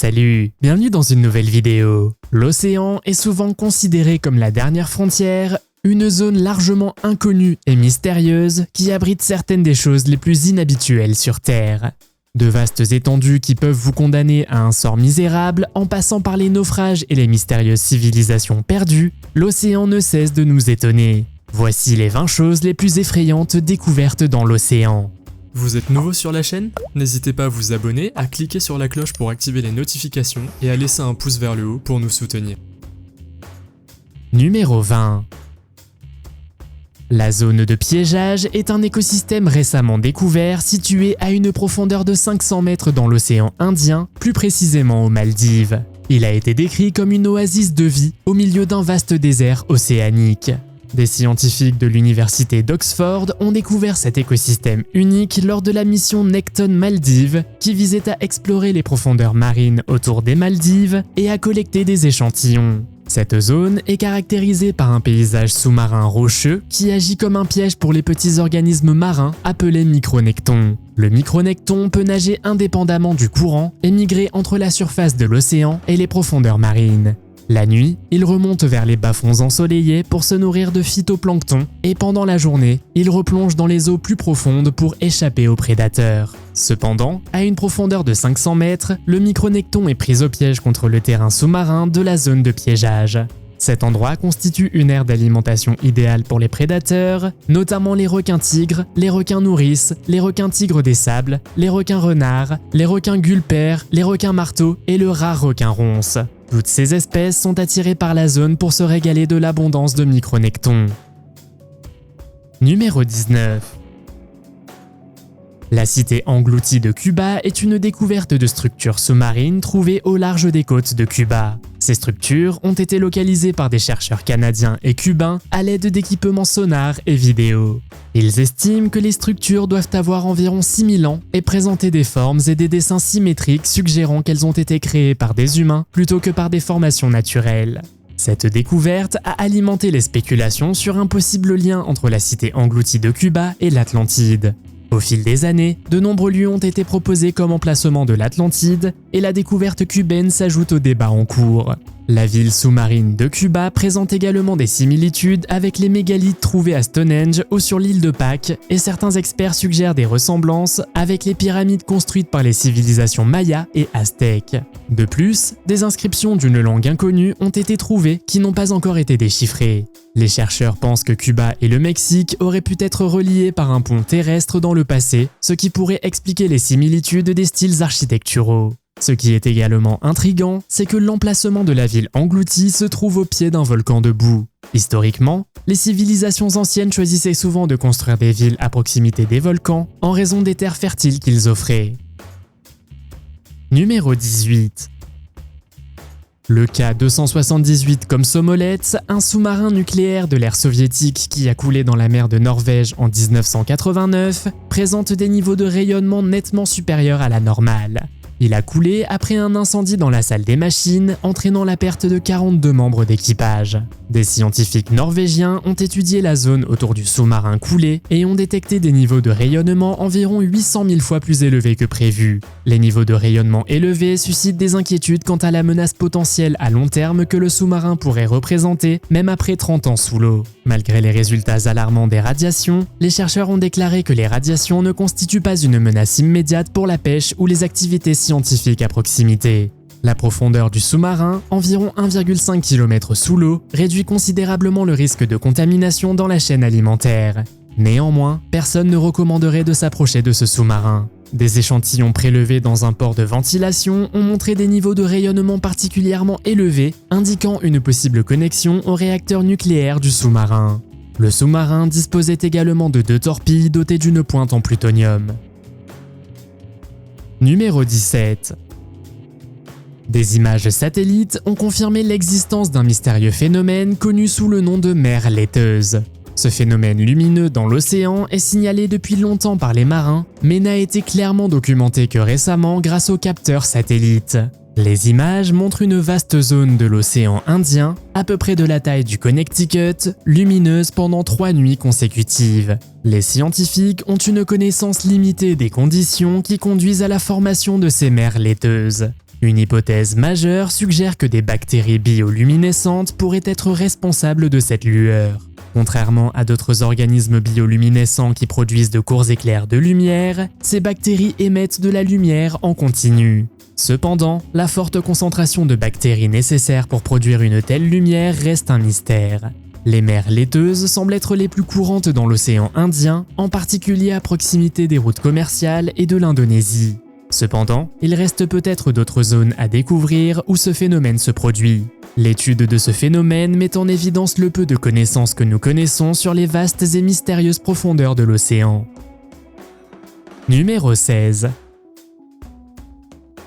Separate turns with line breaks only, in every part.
Salut, bienvenue dans une nouvelle vidéo. L'océan est souvent considéré comme la dernière frontière, une zone largement inconnue et mystérieuse qui abrite certaines des choses les plus inhabituelles sur Terre. De vastes étendues qui peuvent vous condamner à un sort misérable en passant par les naufrages et les mystérieuses civilisations perdues, l'océan ne cesse de nous étonner. Voici les 20 choses les plus effrayantes découvertes dans l'océan.
Vous êtes nouveau sur la chaîne? N'hésitez pas à vous abonner, à cliquer sur la cloche pour activer les notifications et à laisser un pouce vers le haut pour nous soutenir.
Numéro 20. La zone de piégeage est un écosystème récemment découvert situé à une profondeur de 500 mètres dans l'océan Indien, plus précisément aux Maldives. Il a été décrit comme une oasis de vie au milieu d'un vaste désert océanique. Des scientifiques de l'université d'Oxford ont découvert cet écosystème unique lors de la mission Nekton Maldives qui visait à explorer les profondeurs marines autour des Maldives et à collecter des échantillons. Cette zone est caractérisée par un paysage sous-marin rocheux qui agit comme un piège pour les petits organismes marins appelés micronectons. Le micronecton peut nager indépendamment du courant et migrer entre la surface de l'océan et les profondeurs marines. La nuit, il remonte vers les bas-fonds ensoleillés pour se nourrir de phytoplancton et pendant la journée, il replonge dans les eaux plus profondes pour échapper aux prédateurs. Cependant, à une profondeur de 500 mètres, le micronecton est pris au piège contre le terrain sous-marin de la zone de piégeage. Cet endroit constitue une aire d'alimentation idéale pour les prédateurs, notamment les requins tigres, les requins nourrices, les requins tigres des sables, les requins renards, les requins gulpères, les requins marteaux et le rare requin ronce. Toutes ces espèces sont attirées par la zone pour se régaler de l'abondance de micronectons. Numéro 19. La cité engloutie de Cuba est une découverte de structures sous-marines trouvées au large des côtes de Cuba. Ces structures ont été localisées par des chercheurs canadiens et cubains à l'aide d'équipements sonars et vidéo. Ils estiment que les structures doivent avoir environ 6000 ans et présenter des formes et des dessins symétriques suggérant qu'elles ont été créées par des humains plutôt que par des formations naturelles. Cette découverte a alimenté les spéculations sur un possible lien entre la cité engloutie de Cuba et l'Atlantide. Au fil des années, de nombreux lieux ont été proposés comme emplacement de l'Atlantide et la découverte cubaine s'ajoute au débat en cours. La ville sous-marine de Cuba présente également des similitudes avec les mégalithes trouvés à Stonehenge ou sur l'île de Pâques et certains experts suggèrent des ressemblances avec les pyramides construites par les civilisations mayas et aztèques. De plus, des inscriptions d'une langue inconnue ont été trouvées qui n'ont pas encore été déchiffrées. Les chercheurs pensent que Cuba et le Mexique auraient pu être reliés par un pont terrestre dans le passé, ce qui pourrait expliquer les similitudes des styles architecturaux. Ce qui est également intriguant, c'est que l'emplacement de la ville engloutie se trouve au pied d'un volcan de boue. Historiquement, les civilisations anciennes choisissaient souvent de construire des villes à proximité des volcans en raison des terres fertiles qu'ils offraient. Numéro 18. Le K-278 Komsomolets, un sous-marin nucléaire de l'ère soviétique qui a coulé dans la mer de Norvège en 1989, présente des niveaux de rayonnement nettement supérieurs à la normale. Il a coulé après un incendie dans la salle des machines, entraînant la perte de 42 membres d'équipage. Des scientifiques norvégiens ont étudié la zone autour du sous-marin coulé et ont détecté des niveaux de rayonnement environ 800 000 fois plus élevés que prévu. Les niveaux de rayonnement élevés suscitent des inquiétudes quant à la menace potentielle à long terme que le sous-marin pourrait représenter, même après 30 ans sous l'eau. Malgré les résultats alarmants des radiations, les chercheurs ont déclaré que les radiations ne constituent pas une menace immédiate pour la pêche ou les activités scientifiques à proximité. La profondeur du sous-marin, environ 1,5 km sous l'eau, réduit considérablement le risque de contamination dans la chaîne alimentaire. Néanmoins, personne ne recommanderait de s'approcher de ce sous-marin. Des échantillons prélevés dans un port de ventilation ont montré des niveaux de rayonnement particulièrement élevés, indiquant une possible connexion au réacteur nucléaire du sous-marin. Le sous-marin disposait également de 2 torpilles dotées d'une pointe en plutonium. Numéro 17. Des images satellites ont confirmé l'existence d'un mystérieux phénomène connu sous le nom de mer laiteuse. Ce phénomène lumineux dans l'océan est signalé depuis longtemps par les marins, mais n'a été clairement documenté que récemment grâce aux capteurs satellites. Les images montrent une vaste zone de l'océan Indien, à peu près de la taille du Connecticut, lumineuse pendant 3 nuits consécutives. Les scientifiques ont une connaissance limitée des conditions qui conduisent à la formation de ces mers laiteuses. Une hypothèse majeure suggère que des bactéries bioluminescentes pourraient être responsables de cette lueur. Contrairement à d'autres organismes bioluminescents qui produisent de courts éclairs de lumière, ces bactéries émettent de la lumière en continu. Cependant, la forte concentration de bactéries nécessaire pour produire une telle lumière reste un mystère. Les mers laiteuses semblent être les plus courantes dans l'océan Indien, en particulier à proximité des routes commerciales et de l'Indonésie. Cependant, il reste peut-être d'autres zones à découvrir où ce phénomène se produit. L'étude de ce phénomène met en évidence le peu de connaissances que nous connaissons sur les vastes et mystérieuses profondeurs de l'océan. Numéro 16.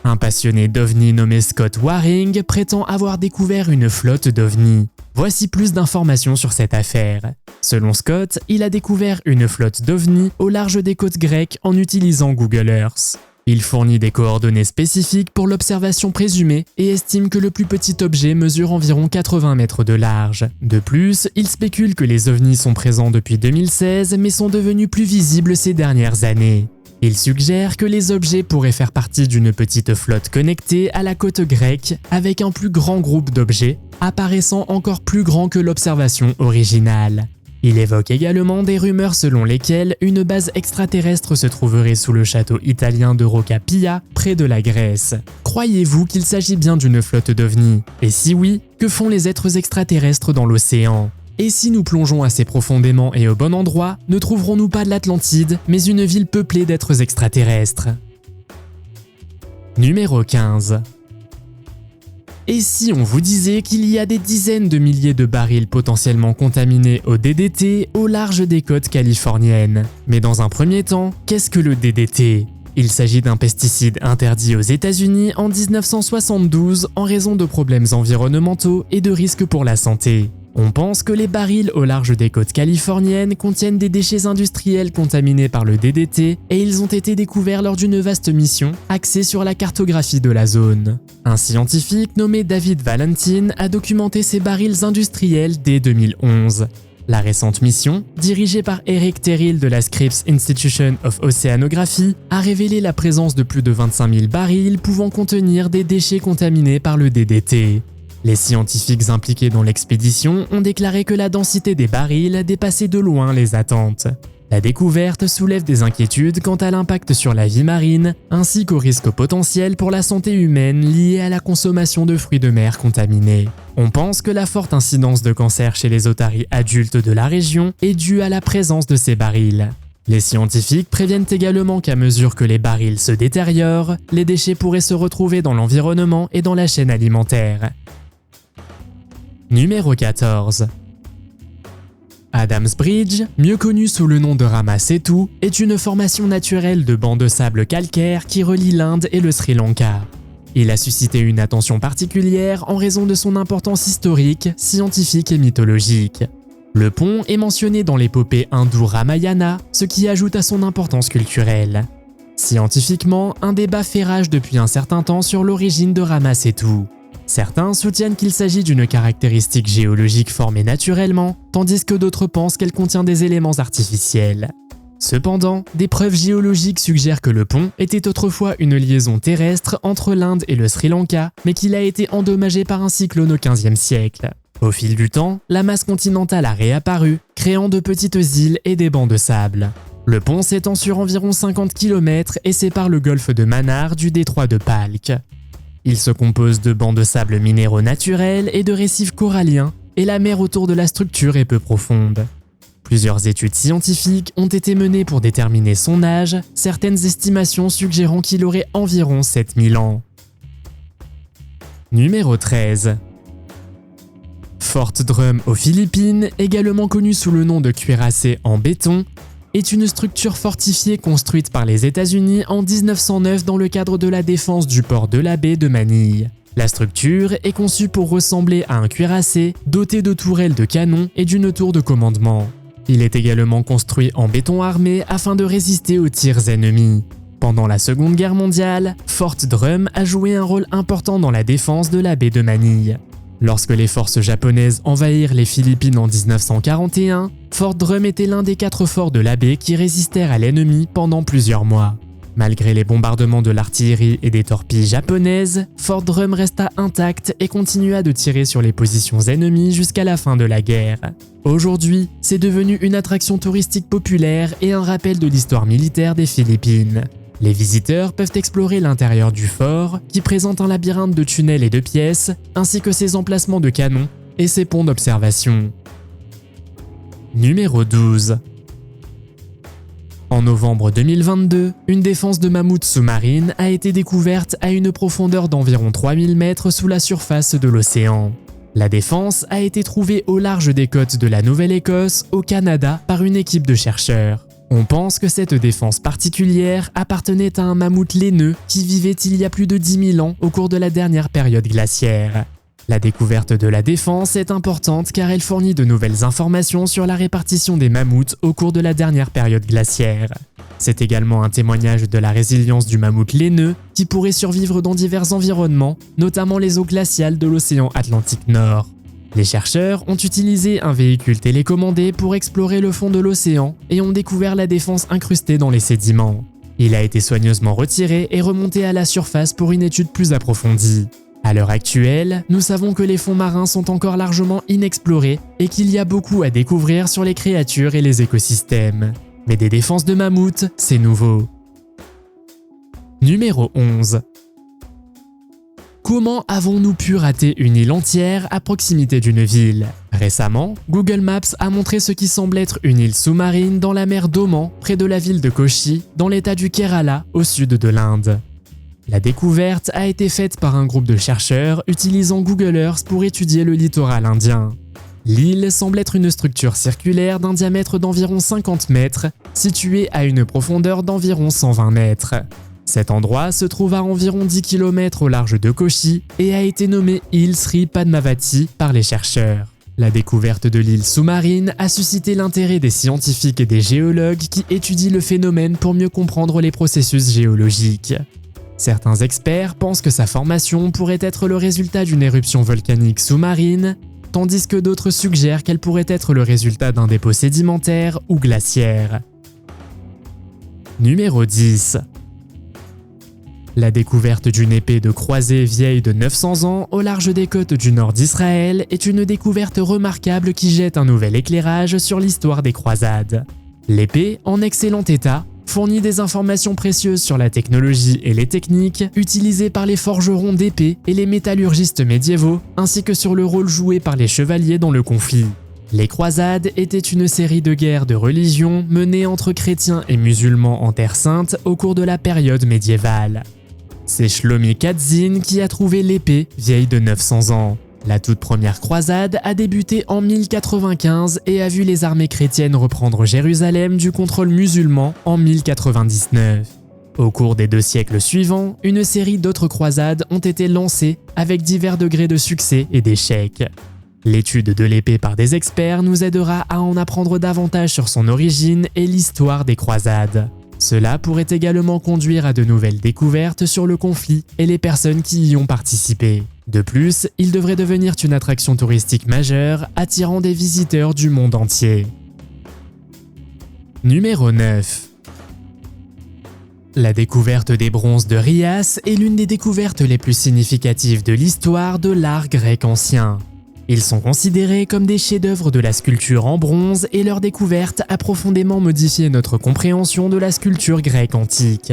Un passionné d'ovnis nommé Scott Waring prétend avoir découvert une flotte d'ovnis. Voici plus d'informations sur cette affaire. Selon Scott, il a découvert une flotte d'ovnis au large des côtes grecques en utilisant Google Earth. Il fournit des coordonnées spécifiques pour l'observation présumée et estime que le plus petit objet mesure environ 80 mètres de large. De plus, il spécule que les ovnis sont présents depuis 2016 mais sont devenus plus visibles ces dernières années. Il suggère que les objets pourraient faire partie d'une petite flotte connectée à la côte grecque avec un plus grand groupe d'objets, apparaissant encore plus grand que l'observation originale. Il évoque également des rumeurs selon lesquelles une base extraterrestre se trouverait sous le château italien de Rocca Pia, près de la Grèce. Croyez-vous qu'il s'agit bien d'une flotte d'ovnis? Et si oui, que font les êtres extraterrestres dans l'océan? Et si nous plongeons assez profondément et au bon endroit, ne trouverons-nous pas de l'Atlantide, mais une ville peuplée d'êtres extraterrestres? Numéro 15. Et si on vous disait qu'il y a des dizaines de milliers de barils potentiellement contaminés au DDT au large des côtes californiennes? Mais dans un premier temps, qu'est-ce que le DDT? Il s'agit d'un pesticide interdit aux États-Unis en 1972 en raison de problèmes environnementaux et de risques pour la santé. On pense que les barils au large des côtes californiennes contiennent des déchets industriels contaminés par le DDT et ils ont été découverts lors d'une vaste mission axée sur la cartographie de la zone. Un scientifique nommé David Valentin a documenté ces barils industriels dès 2011. La récente mission, dirigée par Eric Terrill de la Scripps Institution of Oceanography, a révélé la présence de plus de 25 000 barils pouvant contenir des déchets contaminés par le DDT. Les scientifiques impliqués dans l'expédition ont déclaré que la densité des barils dépassait de loin les attentes. La découverte soulève des inquiétudes quant à l'impact sur la vie marine, ainsi qu'aux risques potentiels pour la santé humaine liés à la consommation de fruits de mer contaminés. On pense que la forte incidence de cancer chez les otaries adultes de la région est due à la présence de ces barils. Les scientifiques préviennent également qu'à mesure que les barils se détériorent, les déchets pourraient se retrouver dans l'environnement et dans la chaîne alimentaire. Numéro 14. Adams Bridge, mieux connu sous le nom de Rama Setu, est une formation naturelle de bancs de sable calcaire qui relie l'Inde et le Sri Lanka. Il a suscité une attention particulière en raison de son importance historique, scientifique et mythologique. Le pont est mentionné dans l'épopée hindoue Ramayana, ce qui ajoute à son importance culturelle. Scientifiquement, un débat fait rage depuis un certain temps sur l'origine de Rama Setu. Certains soutiennent qu'il s'agit d'une caractéristique géologique formée naturellement, tandis que d'autres pensent qu'elle contient des éléments artificiels. Cependant, des preuves géologiques suggèrent que le pont était autrefois une liaison terrestre entre l'Inde et le Sri Lanka, mais qu'il a été endommagé par un cyclone au XVe siècle. Au fil du temps, la masse continentale a réapparu, créant de petites îles et des bancs de sable. Le pont s'étend sur environ 50 km et sépare le golfe de Mannar du détroit de Palk. Il se compose de bancs de sable minéraux naturels et de récifs coralliens, et la mer autour de la structure est peu profonde. Plusieurs études scientifiques ont été menées pour déterminer son âge, certaines estimations suggérant qu'il aurait environ 7000 ans. Numéro 13. Fort Drum aux Philippines, également connu sous le nom de cuirassé en béton, est une structure fortifiée construite par les États-Unis en 1909 dans le cadre de la défense du port de la baie de Manille. La structure est conçue pour ressembler à un cuirassé, doté de tourelles de canon et d'une tour de commandement. Il est également construit en béton armé afin de résister aux tirs ennemis. Pendant la Seconde Guerre mondiale, Fort Drum a joué un rôle important dans la défense de la baie de Manille. Lorsque les forces japonaises envahirent les Philippines en 1941, Fort Drum était l'un des 4 forts de la baie qui résistèrent à l'ennemi pendant plusieurs mois. Malgré les bombardements de l'artillerie et des torpilles japonaises, Fort Drum resta intact et continua de tirer sur les positions ennemies jusqu'à la fin de la guerre. Aujourd'hui, c'est devenu une attraction touristique populaire et un rappel de l'histoire militaire des Philippines. Les visiteurs peuvent explorer l'intérieur du fort, qui présente un labyrinthe de tunnels et de pièces, ainsi que ses emplacements de canons et ses ponts d'observation. Numéro 12. En novembre 2022, une défense de mammouth sous-marine a été découverte à une profondeur d'environ 3000 mètres sous la surface de l'océan. La défense a été trouvée au large des côtes de la Nouvelle-Écosse, au Canada, par une équipe de chercheurs. On pense que cette défense particulière appartenait à un mammouth laineux qui vivait il y a plus de 10 000 ans au cours de la dernière période glaciaire. La découverte de la défense est importante car elle fournit de nouvelles informations sur la répartition des mammouths au cours de la dernière période glaciaire. C'est également un témoignage de la résilience du mammouth laineux qui pourrait survivre dans divers environnements, notamment les eaux glaciales de l'océan Atlantique Nord. Les chercheurs ont utilisé un véhicule télécommandé pour explorer le fond de l'océan et ont découvert la défense incrustée dans les sédiments. Il a été soigneusement retiré et remonté à la surface pour une étude plus approfondie. À l'heure actuelle, nous savons que les fonds marins sont encore largement inexplorés et qu'il y a beaucoup à découvrir sur les créatures et les écosystèmes. Mais des défenses de mammouths, c'est nouveau. Numéro 11. Comment avons-nous pu rater une île entière à proximité d'une ville? Récemment, Google Maps a montré ce qui semble être une île sous-marine dans la mer d'Oman, près de la ville de Kochi, dans l'état du Kerala, au sud de l'Inde. La découverte a été faite par un groupe de chercheurs utilisant Google Earth pour étudier le littoral indien. L'île semble être une structure circulaire d'un diamètre d'environ 50 mètres, située à une profondeur d'environ 120 mètres. Cet endroit se trouve à environ 10 km au large de Kochi et a été nommé île Sri Padmavati par les chercheurs. La découverte de l'île sous-marine a suscité l'intérêt des scientifiques et des géologues qui étudient le phénomène pour mieux comprendre les processus géologiques. Certains experts pensent que sa formation pourrait être le résultat d'une éruption volcanique sous-marine, tandis que d'autres suggèrent qu'elle pourrait être le résultat d'un dépôt sédimentaire ou glaciaire. Numéro 10. La découverte d'une épée de croisée vieille de 900 ans au large des côtes du nord d'Israël est une découverte remarquable qui jette un nouvel éclairage sur l'histoire des croisades. L'épée, en excellent état, fournit des informations précieuses sur la technologie et les techniques utilisées par les forgerons d'épées et les métallurgistes médiévaux, ainsi que sur le rôle joué par les chevaliers dans le conflit. Les croisades étaient une série de guerres de religion menées entre chrétiens et musulmans en Terre Sainte au cours de la période médiévale. C'est Shlomi Katzin qui a trouvé l'épée vieille de 900 ans. La toute première croisade a débuté en 1095 et a vu les armées chrétiennes reprendre Jérusalem du contrôle musulman en 1099. Au cours des 2 siècles suivants, une série d'autres croisades ont été lancées avec divers degrés de succès et d'échecs. L'étude de l'épée par des experts nous aidera à en apprendre davantage sur son origine et l'histoire des croisades. Cela pourrait également conduire à de nouvelles découvertes sur le conflit et les personnes qui y ont participé. De plus, il devrait devenir une attraction touristique majeure, attirant des visiteurs du monde entier. Numéro 9. La découverte des bronzes de Rias est l'une des découvertes les plus significatives de l'histoire de l'art grec ancien. Ils sont considérés comme des chefs-d'œuvre de la sculpture en bronze et leur découverte a profondément modifié notre compréhension de la sculpture grecque antique.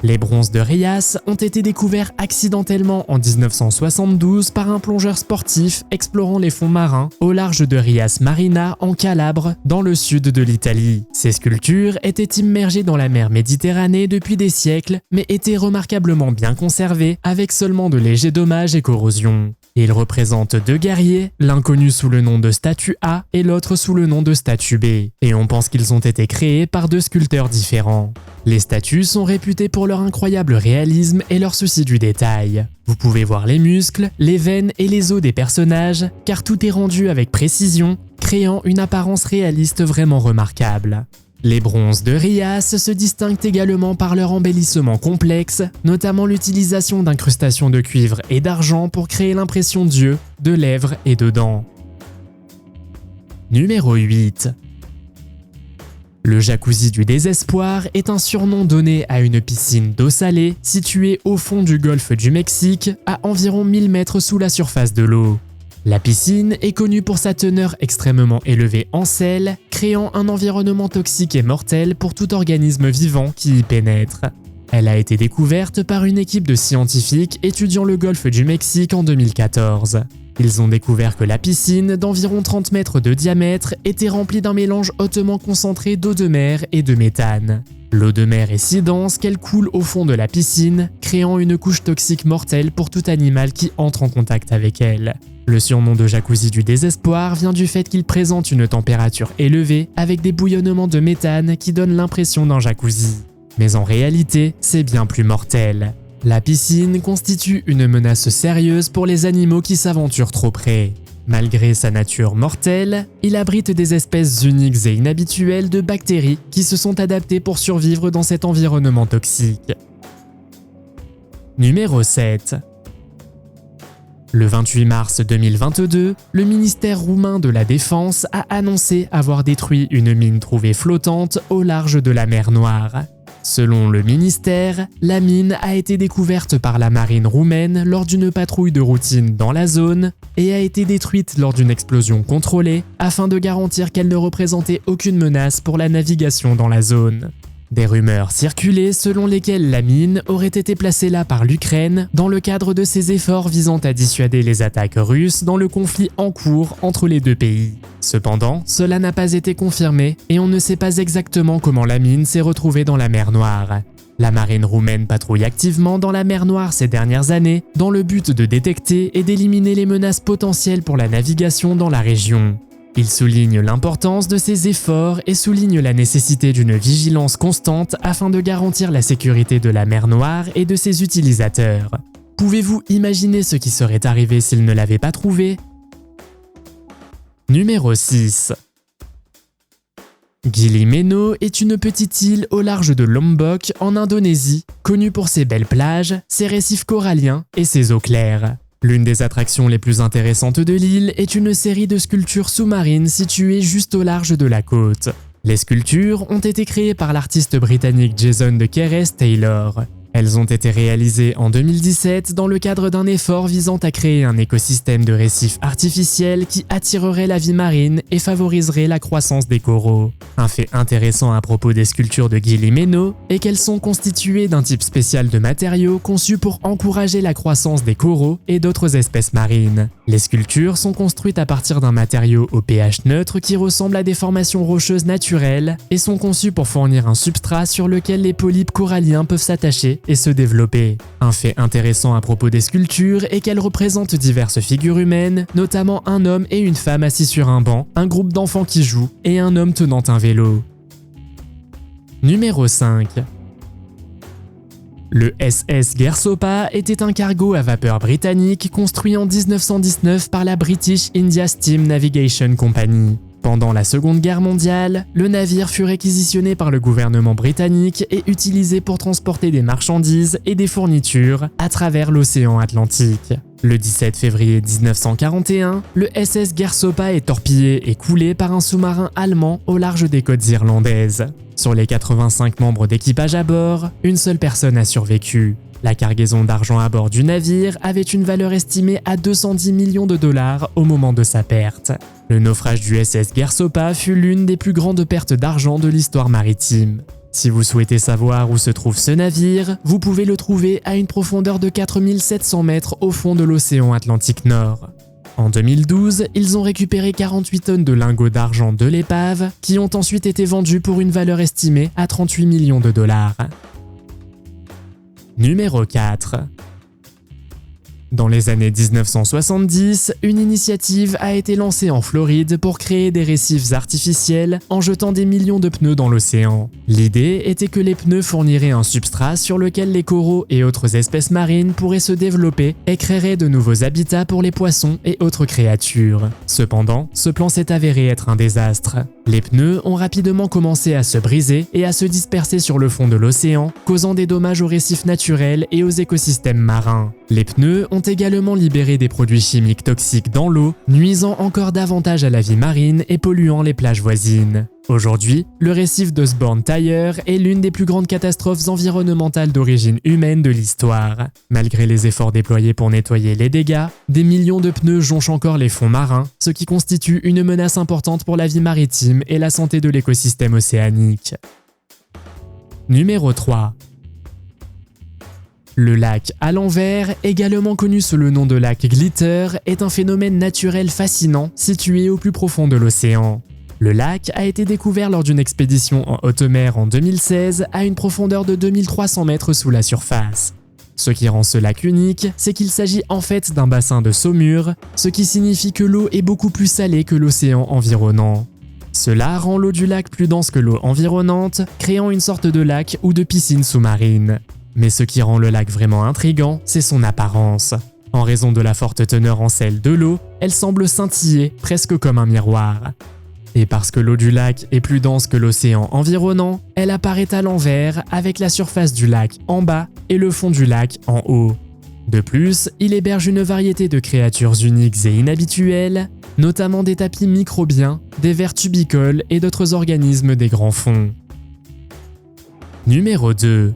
Les bronzes de Rias ont été découverts accidentellement en 1972 par un plongeur sportif explorant les fonds marins au large de Rias Marina en Calabre, dans le sud de l'Italie. Ces sculptures étaient immergées dans la mer Méditerranée depuis des siècles, mais étaient remarquablement bien conservées avec seulement de légers dommages et corrosion. Ils représentent 2 guerriers, l'un connu sous le nom de statue A et l'autre sous le nom de statue B, et on pense qu'ils ont été créés par 2 sculpteurs différents. Les statues sont réputées pour leur incroyable réalisme et leur souci du détail. Vous pouvez voir les muscles, les veines et les os des personnages, car tout est rendu avec précision, créant une apparence réaliste vraiment remarquable. Les bronzes de Rias se distinguent également par leur embellissement complexe, notamment l'utilisation d'incrustations de cuivre et d'argent pour créer l'impression d'yeux, de lèvres et de dents. Numéro 8. Le jacuzzi du désespoir est un surnom donné à une piscine d'eau salée située au fond du golfe du Mexique, à environ 1000 mètres sous la surface de l'eau. La piscine est connue pour sa teneur extrêmement élevée en sel, créant un environnement toxique et mortel pour tout organisme vivant qui y pénètre. Elle a été découverte par une équipe de scientifiques étudiant le golfe du Mexique en 2014. Ils ont découvert que la piscine, d'environ 30 mètres de diamètre, était remplie d'un mélange hautement concentré d'eau de mer et de méthane. L'eau de mer est si dense qu'elle coule au fond de la piscine, créant une couche toxique mortelle pour tout animal qui entre en contact avec elle. Le surnom de jacuzzi du désespoir vient du fait qu'il présente une température élevée avec des bouillonnements de méthane qui donnent l'impression d'un jacuzzi. Mais en réalité, c'est bien plus mortel. La piscine constitue une menace sérieuse pour les animaux qui s'aventurent trop près. Malgré sa nature mortelle, il abrite des espèces uniques et inhabituelles de bactéries qui se sont adaptées pour survivre dans cet environnement toxique. Numéro 7. Le 28 mars 2022, le ministère roumain de la Défense a annoncé avoir détruit une mine trouvée flottante au large de la mer Noire. Selon le ministère, la mine a été découverte par la marine roumaine lors d'une patrouille de routine dans la zone et a été détruite lors d'une explosion contrôlée afin de garantir qu'elle ne représentait aucune menace pour la navigation dans la zone. Des rumeurs circulaient selon lesquelles la mine aurait été placée là par l'Ukraine dans le cadre de ses efforts visant à dissuader les attaques russes dans le conflit en cours entre les deux pays. Cependant, cela n'a pas été confirmé et on ne sait pas exactement comment la mine s'est retrouvée dans la mer Noire. La marine roumaine patrouille activement dans la mer Noire ces dernières années dans le but de détecter et d'éliminer les menaces potentielles pour la navigation dans la région. Il souligne l'importance de ces efforts et souligne la nécessité d'une vigilance constante afin de garantir la sécurité de la mer Noire et de ses utilisateurs. Pouvez-vous imaginer ce qui serait arrivé s'ils ne l'avaient pas trouvé ? Numéro 6. Gili Meno est une petite île au large de Lombok en Indonésie, connue pour ses belles plages, ses récifs coralliens et ses eaux claires. L'une des attractions les plus intéressantes de l'île est une série de sculptures sous-marines situées juste au large de la côte. Les sculptures ont été créées par l'artiste britannique Jason de Keres Taylor. Elles ont été réalisées en 2017 dans le cadre d'un effort visant à créer un écosystème de récifs artificiels qui attirerait la vie marine et favoriserait la croissance des coraux. Un fait intéressant à propos des sculptures de Gili Meno est qu'elles sont constituées d'un type spécial de matériaux conçus pour encourager la croissance des coraux et d'autres espèces marines. Les sculptures sont construites à partir d'un matériau au pH neutre qui ressemble à des formations rocheuses naturelles et sont conçues pour fournir un substrat sur lequel les polypes coralliens peuvent s'attacher et se développer. Un fait intéressant à propos des sculptures est qu'elles représentent diverses figures humaines, notamment un homme et une femme assis sur un banc, un groupe d'enfants qui jouent et un homme tenant un vélo. Numéro 5. Le SS Gersopa était un cargo à vapeur britannique construit en 1919 par la British India Steam Navigation Company. Pendant la Seconde Guerre mondiale, le navire fut réquisitionné par le gouvernement britannique et utilisé pour transporter des marchandises et des fournitures à travers l'océan Atlantique. Le 17 février 1941, le SS Gersopa est torpillé et coulé par un sous-marin allemand au large des côtes irlandaises. Sur les 85 membres d'équipage à bord, une seule personne a survécu. La cargaison d'argent à bord du navire avait une valeur estimée à 210 millions de dollars au moment de sa perte. Le naufrage du SS Gersopa fut l'une des plus grandes pertes d'argent de l'histoire maritime. Si vous souhaitez savoir où se trouve ce navire, vous pouvez le trouver à une profondeur de 4700 mètres au fond de l'océan Atlantique Nord. En 2012, ils ont récupéré 48 tonnes de lingots d'argent de l'épave qui ont ensuite été vendus pour une valeur estimée à 38 millions de dollars. Numéro 4. Dans les années 1970, une initiative a été lancée en Floride pour créer des récifs artificiels en jetant des millions de pneus dans l'océan. L'idée était que les pneus fourniraient un substrat sur lequel les coraux et autres espèces marines pourraient se développer et créeraient de nouveaux habitats pour les poissons et autres créatures. Cependant, ce plan s'est avéré être un désastre. Les pneus ont rapidement commencé à se briser et à se disperser sur le fond de l'océan, causant des dommages aux récifs naturels et aux écosystèmes marins. Les pneus ont également libéré des produits chimiques toxiques dans l'eau, nuisant encore davantage à la vie marine et polluant les plages voisines. Aujourd'hui, le récif d'Osborne-Tyre est l'une des plus grandes catastrophes environnementales d'origine humaine de l'histoire. Malgré les efforts déployés pour nettoyer les dégâts, des millions de pneus jonchent encore les fonds marins, ce qui constitue une menace importante pour la vie maritime et la santé de l'écosystème océanique. Numéro 3. Le lac à l'envers, également connu sous le nom de lac Glitter, est un phénomène naturel fascinant situé au plus profond de l'océan. Le lac a été découvert lors d'une expédition en haute mer en 2016 à une profondeur de 2300 mètres sous la surface. Ce qui rend ce lac unique, c'est qu'il s'agit en fait d'un bassin de saumure, ce qui signifie que l'eau est beaucoup plus salée que l'océan environnant. Cela rend l'eau du lac plus dense que l'eau environnante, créant une sorte de lac ou de piscine sous-marine. Mais ce qui rend le lac vraiment intriguant, c'est son apparence. En raison de la forte teneur en sel de l'eau, elle semble scintiller presque comme un miroir. Et parce que l'eau du lac est plus dense que l'océan environnant, elle apparaît à l'envers avec la surface du lac en bas et le fond du lac en haut. De plus, il héberge une variété de créatures uniques et inhabituelles, notamment des tapis microbiens, des vers tubicoles et d'autres organismes des grands fonds. Numéro 2.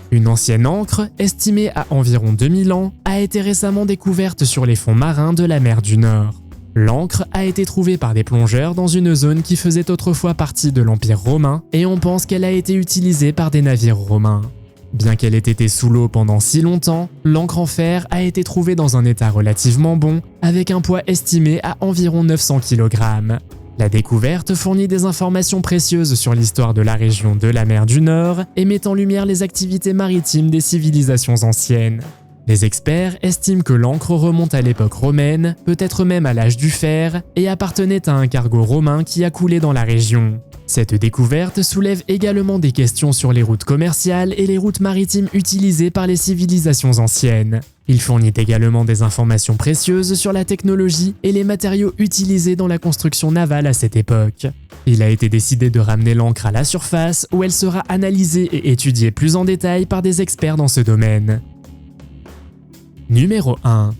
Une ancienne ancre, estimée à environ 2000 ans, a été récemment découverte sur les fonds marins de la mer du Nord. L'encre a été trouvée par des plongeurs dans une zone qui faisait autrefois partie de l'Empire romain et on pense qu'elle a été utilisée par des navires romains. Bien qu'elle ait été sous l'eau pendant si longtemps, l'encre en fer a été trouvée dans un état relativement bon, avec un poids estimé à environ 900 kg. La découverte fournit des informations précieuses sur l'histoire de la région de la mer du Nord et met en lumière les activités maritimes des civilisations anciennes. Les experts estiment que l'encre remonte à l'époque romaine, peut-être même à l'âge du fer, et appartenait à un cargo romain qui a coulé dans la région. Cette découverte soulève également des questions sur les routes commerciales et les routes maritimes utilisées par les civilisations anciennes. Il fournit également des informations précieuses sur la technologie et les matériaux utilisés dans la construction navale à cette époque. Il a été décidé de ramener l'encre à la surface où elle sera analysée et étudiée plus en détail par des experts dans ce domaine. Numéro 1.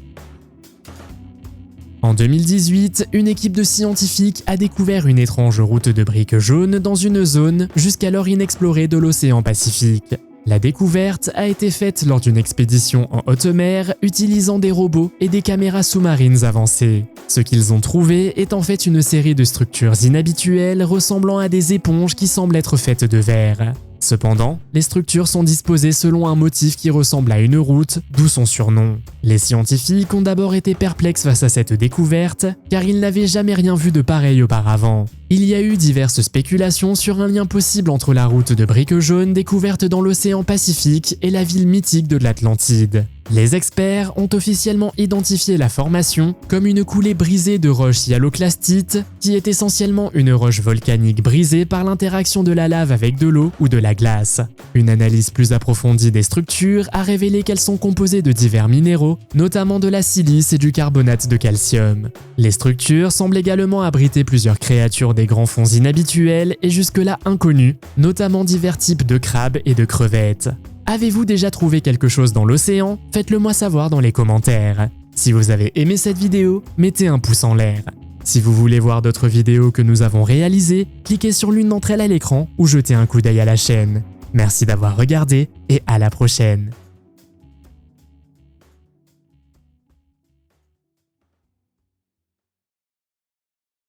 En 2018, une équipe de scientifiques a découvert une étrange route de briques jaunes dans une zone jusqu'alors inexplorée de l'océan Pacifique. La découverte a été faite lors d'une expédition en haute mer utilisant des robots et des caméras sous-marines avancées. Ce qu'ils ont trouvé est en fait une série de structures inhabituelles ressemblant à des éponges qui semblent être faites de verre. Cependant, les structures sont disposées selon un motif qui ressemble à une route, d'où son surnom. Les scientifiques ont d'abord été perplexes face à cette découverte, car ils n'avaient jamais rien vu de pareil auparavant. Il y a eu diverses spéculations sur un lien possible entre la route de briques jaunes découverte dans l'océan Pacifique et la ville mythique de l'Atlantide. Les experts ont officiellement identifié la formation comme une coulée brisée de roches hyaloclastites, qui est essentiellement une roche volcanique brisée par l'interaction de la lave avec de l'eau ou de la glace. Une analyse plus approfondie des structures a révélé qu'elles sont composées de divers minéraux, notamment de la silice et du carbonate de calcium. Les structures semblent également abriter plusieurs créatures des grands fonds inhabituels et jusque-là inconnus, notamment divers types de crabes et de crevettes. Avez-vous déjà trouvé quelque chose dans l'océan? Faites-le moi savoir dans les commentaires. Si vous avez aimé cette vidéo, mettez un pouce en l'air. Si vous voulez voir d'autres vidéos que nous avons réalisées, cliquez sur l'une d'entre elles à l'écran ou jetez un coup d'œil à la chaîne. Merci d'avoir regardé et à la prochaine.